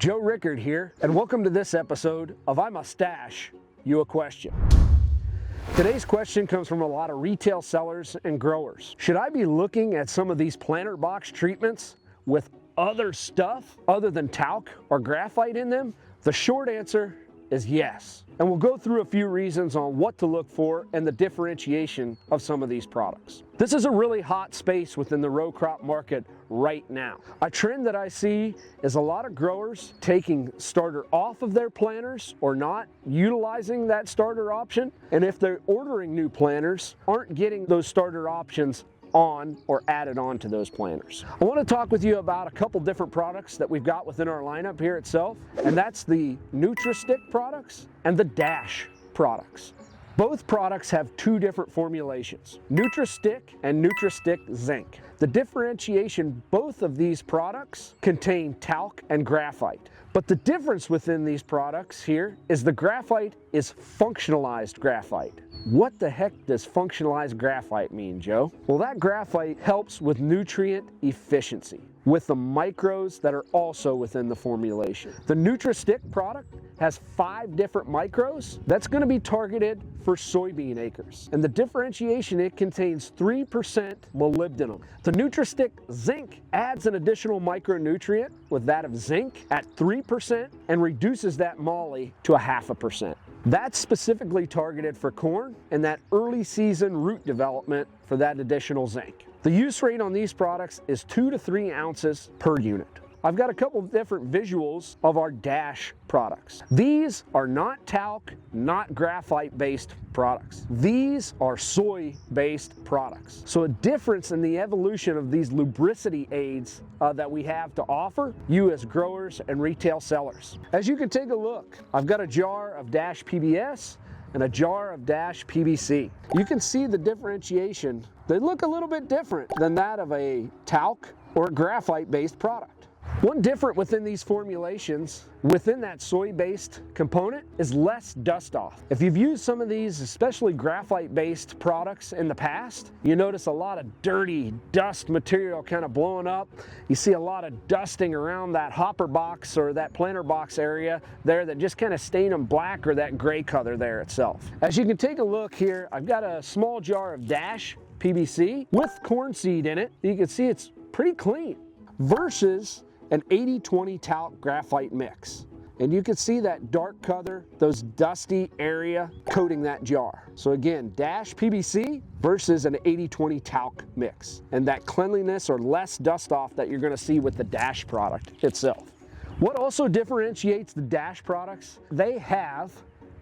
Joe Rickard here, and welcome to this episode of I Must Dash You a Question. Today's question comes from a lot of retail sellers and growers. Should I be looking at some of these planter box treatments with other stuff other than talc or graphite in them? The short answer is yes. And we'll go through a few reasons on what to look for and the differentiation of some of these products. This is a really hot space within the row crop market right now. A trend that I see is a lot of growers taking starter off of their planters or not utilizing that starter option. And if they're ordering new planters, aren't getting those starter options on or added on to those planters. I want to talk with you about a couple different products that we've got within our lineup here itself, and that's the NutriStik products and the Dash products. Both products have two different formulations, NutriStik and NutriStik Zinc. The differentiation, both of these products contain talc and graphite. But the difference within these products here is the graphite is functionalized graphite. What the heck does functionalized graphite mean, Joe? Well, that graphite helps with nutrient efficiency with the micros that are also within the formulation. The NutriStik product has 5 different micros that's going to be targeted for soybean acres. And the differentiation, it contains 3% molybdenum. The NutriStik Zinc adds an additional micronutrient with that of zinc at 3% and reduces that moly to 0.5%. That's specifically targeted for corn and that early season root development for that additional zinc. The use rate on these products is 2 to 3 ounces per unit. I've got a couple of different visuals of our Dash products. These are not talc, not graphite-based products. These are soy-based products. So a difference in the evolution of these lubricity aids that we have to offer you as growers and retail sellers. As you can take a look, I've got a jar of Dash PBS and a jar of Dash PBC. You can see the differentiation. They look a little bit different than that of a talc or graphite-based product. One different within these formulations, within that soy-based component, is less dust off. If you've used some of these, especially graphite-based products in the past, you notice a lot of dirty dust material kind of blowing up. You see a lot of dusting around that hopper box or that planter box area there that just kind of stain them black or that gray color there itself. As you can take a look here, I've got a small jar of Dash PBC with corn seed in it. You can see it's pretty clean versus an 80-20 talc graphite mix. And you can see that dark color, those dusty area coating that jar. So again, Dash PBC versus an 80-20 talc mix. And that cleanliness or less dust off that you're gonna see with the Dash product itself. What also differentiates the Dash products, they have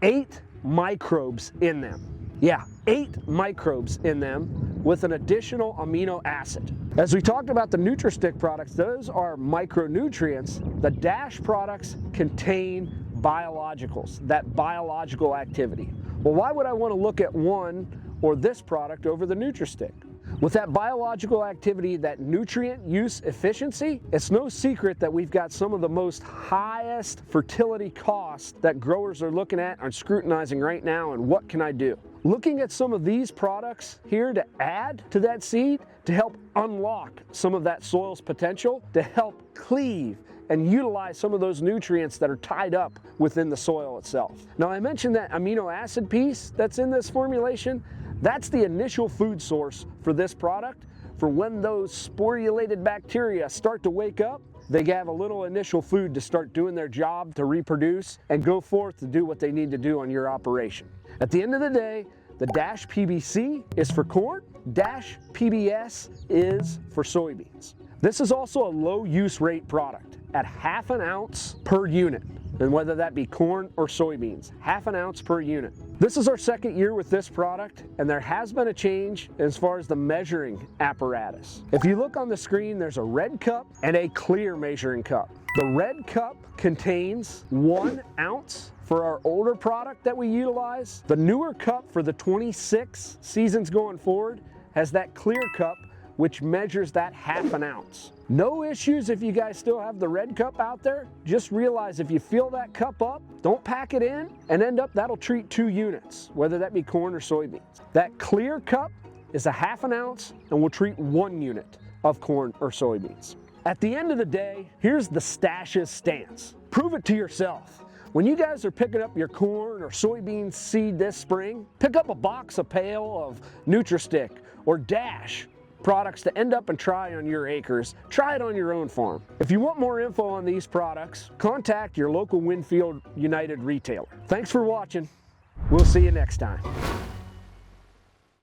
8 microbes in them. Yeah, 8 microbes in them with an additional amino acid. As we talked about the NutriStik products, those are micronutrients. The Dash products contain biologicals, that biological activity. Well, why would I want to look at one or this product over the NutriStik? With that biological activity, that nutrient use efficiency, it's no secret that we've got some of the most highest fertility costs that growers are looking at and scrutinizing right now, and what can I do? Looking at some of these products here to add to that seed to help unlock some of that soil's potential, to help cleave and utilize some of those nutrients that are tied up within the soil itself. Now, I mentioned that amino acid piece that's in this formulation. That's the initial food source for this product. For when those sporulated bacteria start to wake up, they have a little initial food to start doing their job to reproduce and go forth to do what they need to do on your operation. At the end of the day, the Dash PBC is for corn, Dash PBS is for soybeans. This is also a low use rate product at 1/2 ounce per unit. And whether that be corn or soybeans, 1/2 ounce per unit. This is our 2nd year with this product, and there has been a change as far as the measuring apparatus. If you look on the screen, there's a red cup and a clear measuring cup. The red cup contains 1 ounce for our older product that we utilize. The newer cup for the 26 seasons going forward has that clear cup, which measures that 1/2 ounce. No issues if you guys still have the red cup out there. Just realize if you fill that cup up, don't pack it in and end up, that'll treat 2 units, whether that be corn or soybeans. That clear cup is a 1/2 ounce and will treat 1 unit of corn or soybeans. At the end of the day, here's the Stash's stance. prove it to yourself. When you guys are picking up your corn or soybean seed this spring, pick up a box, a pail of NutriStik or Dash products to end up and try on your acres. Try it on your own farm. If you want more info on these products, contact your local WinField United retailer. Thanks for watching. We'll see you next time.